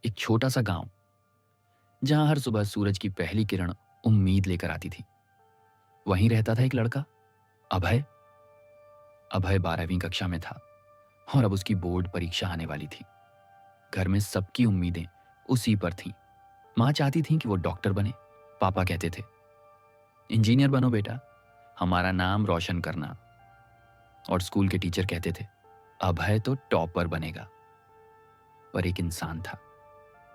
एक छोटा सा गांव जहां हर सुबह सूरज की पहली किरण उम्मीद लेकर आती थी। वहीं रहता था एक लड़का, अभय। अभय 12वीं कक्षा में था और अब उसकी बोर्ड परीक्षा आने वाली थी। घर में सबकी उम्मीदें उसी पर थीं। माँ चाहती थी कि वो डॉक्टर बने। पापा कहते थे, इंजीनियर बनो बेटा, हमारा नाम रोशन करना। और स्कूल के टीचर कहते थे, अभय तो टॉपर बनेगा। पर एक इंसान था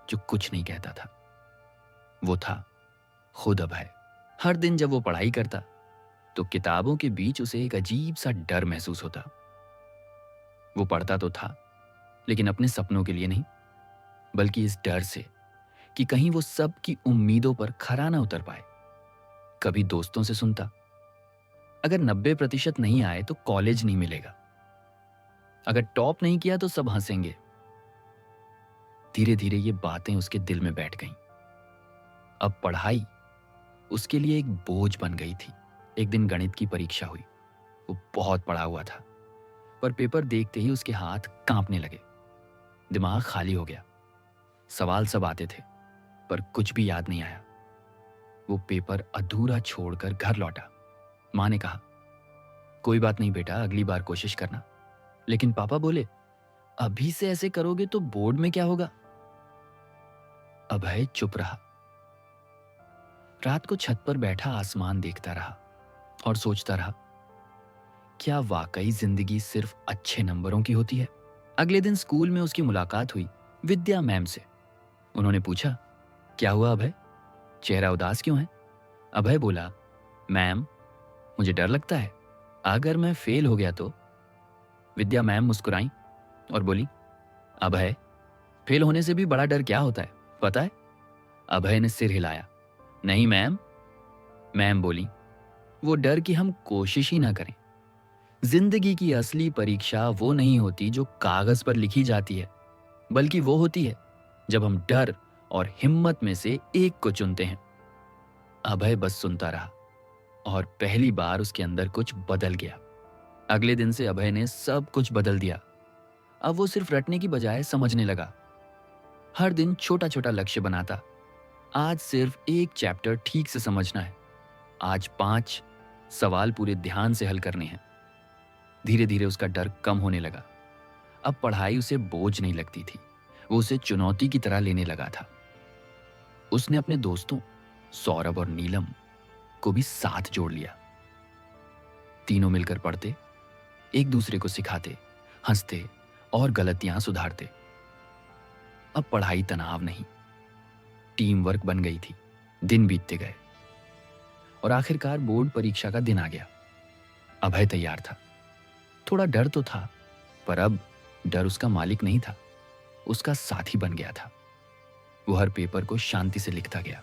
जो कुछ नहीं कहता था। वो था खुद अभय। हर दिन जब वो पढ़ाई करता तो किताबों के बीच उसे एक अजीब सा डर महसूस होता। वो पढ़ता तो था, लेकिन अपने सपनों के लिए नहीं, बल्कि इस डर से कि कहीं वो सब की उम्मीदों पर खरा ना उतर पाए। कभी दोस्तों से सुनता, अगर 90% नहीं आए तो कॉलेज नहीं मिलेगा, अगर टॉप नहीं किया तो सब हंसेंगे। धीरे धीरे ये बातें उसके दिल में बैठ गईं। अब पढ़ाई उसके लिए एक बोझ बन गई थी। एक दिन गणित की परीक्षा हुई। वो बहुत पढ़ा हुआ था, पर पेपर देखते ही उसके हाथ कांपने लगे। दिमाग खाली हो गया। सवाल सब आते थे, पर कुछ भी याद नहीं आया। वो पेपर अधूरा छोड़कर घर लौटा। माँ ने कहा, कोई बात नहीं बेटा, अगली बार कोशिश करना। लेकिन पापा बोले, अभी से ऐसे करोगे तो बोर्ड में क्या होगा? अभय चुप रहा। रात को छत पर बैठा आसमान देखता रहा और सोचता रहा, क्या वाकई जिंदगी सिर्फ अच्छे नंबरों की होती है? अगले दिन स्कूल में उसकी मुलाकात हुई विद्या मैम से। उन्होंने पूछा, क्या हुआ अभय, चेहरा उदास क्यों है? अभय बोला, मैम, मुझे डर लगता है, अगर मैं फेल हो गया तो। विद्या मैम मुस्कुराई और बोली, अभय, फेल होने से भी बड़ा डर क्या होता है पता है? अभय ने सिर हिलाया, नहीं मैम। मैम बोली, वो डर कि हम कोशिश ही ना करें। जिंदगी की असली परीक्षा वो नहीं होती जो कागज पर लिखी जाती है, बल्कि वो होती है जब हम डर और हिम्मत में से एक को चुनते हैं। अभय बस सुनता रहा और पहली बार उसके अंदर कुछ बदल गया। अगले दिन से अभय ने सब कुछ बदल दिया। अब वो सिर्फ रटने की बजाय समझने लगा। हर दिन छोटा छोटा लक्ष्य बनाता। आज सिर्फ एक चैप्टर ठीक से समझना है, आज 5 सवाल पूरे ध्यान से हल करने हैं। धीरे धीरे उसका डर कम होने लगा। अब पढ़ाई उसे बोझ नहीं लगती थी, वो उसे चुनौती की तरह लेने लगा था। उसने अपने दोस्तों सौरभ और नीलम को भी साथ जोड़ लिया। तीनों मिलकर पढ़ते, एक दूसरे को सिखाते, हंसते और गलतियां सुधारते। अब पढ़ाई तनाव नहीं, टीम वर्क बन गई थी। दिन बीतते गए और आखिरकार बोर्ड परीक्षा का दिन आ गया। अभय तैयार था। थोड़ा डर तो था, पर अब डर उसका मालिक नहीं था, उसका साथी बन गया था। वो हर पेपर को शांति से लिखता गया,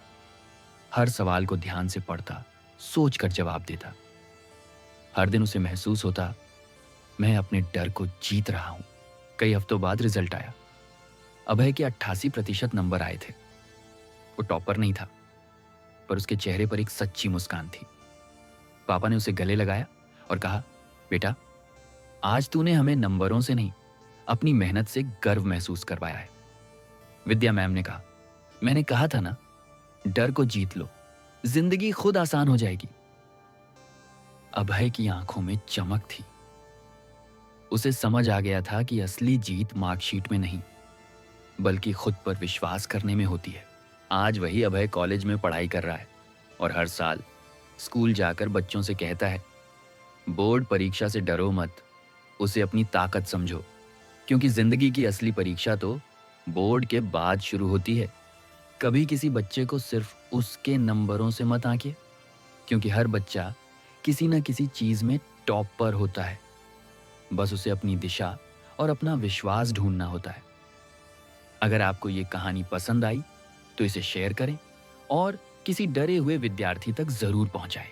हर सवाल को ध्यान से पढ़ता, सोचकर जवाब देता। हर दिन उसे महसूस होता, मैं अपने डर को जीत रहा हूं। कई हफ्तों बाद रिजल्ट आया। अभय के 88% नंबर आए थे। वो टॉपर नहीं था, पर उसके चेहरे पर एक सच्ची मुस्कान थी। पापा ने उसे गले लगाया और कहा, बेटा, आज तूने हमें नंबरों से नहीं, अपनी मेहनत से गर्व महसूस करवाया है। विद्या मैम ने कहा, मैंने कहा था ना, डर को जीत लो, जिंदगी खुद आसान हो जाएगी। अभय की आंखों में चमक थी। उसे समझ आ गया था कि असली जीत मार्कशीट में नहीं, बल्कि खुद पर विश्वास करने में होती है। आज वही अभय कॉलेज में पढ़ाई कर रहा है और हर साल स्कूल जाकर बच्चों से कहता है, बोर्ड परीक्षा से डरो मत, उसे अपनी ताकत समझो, क्योंकि जिंदगी की असली परीक्षा तो बोर्ड के बाद शुरू होती है। कभी किसी बच्चे को सिर्फ उसके नंबरों से मत आंकिए, क्योंकि हर बच्चा किसी न किसी चीज में टॉपर होता है। बस उसे अपनी दिशा और अपना विश्वास ढूंढना होता है। अगर आपको ये कहानी पसंद आई तो इसे शेयर करें और किसी डरे हुए विद्यार्थी तक जरूर पहुंचाएं।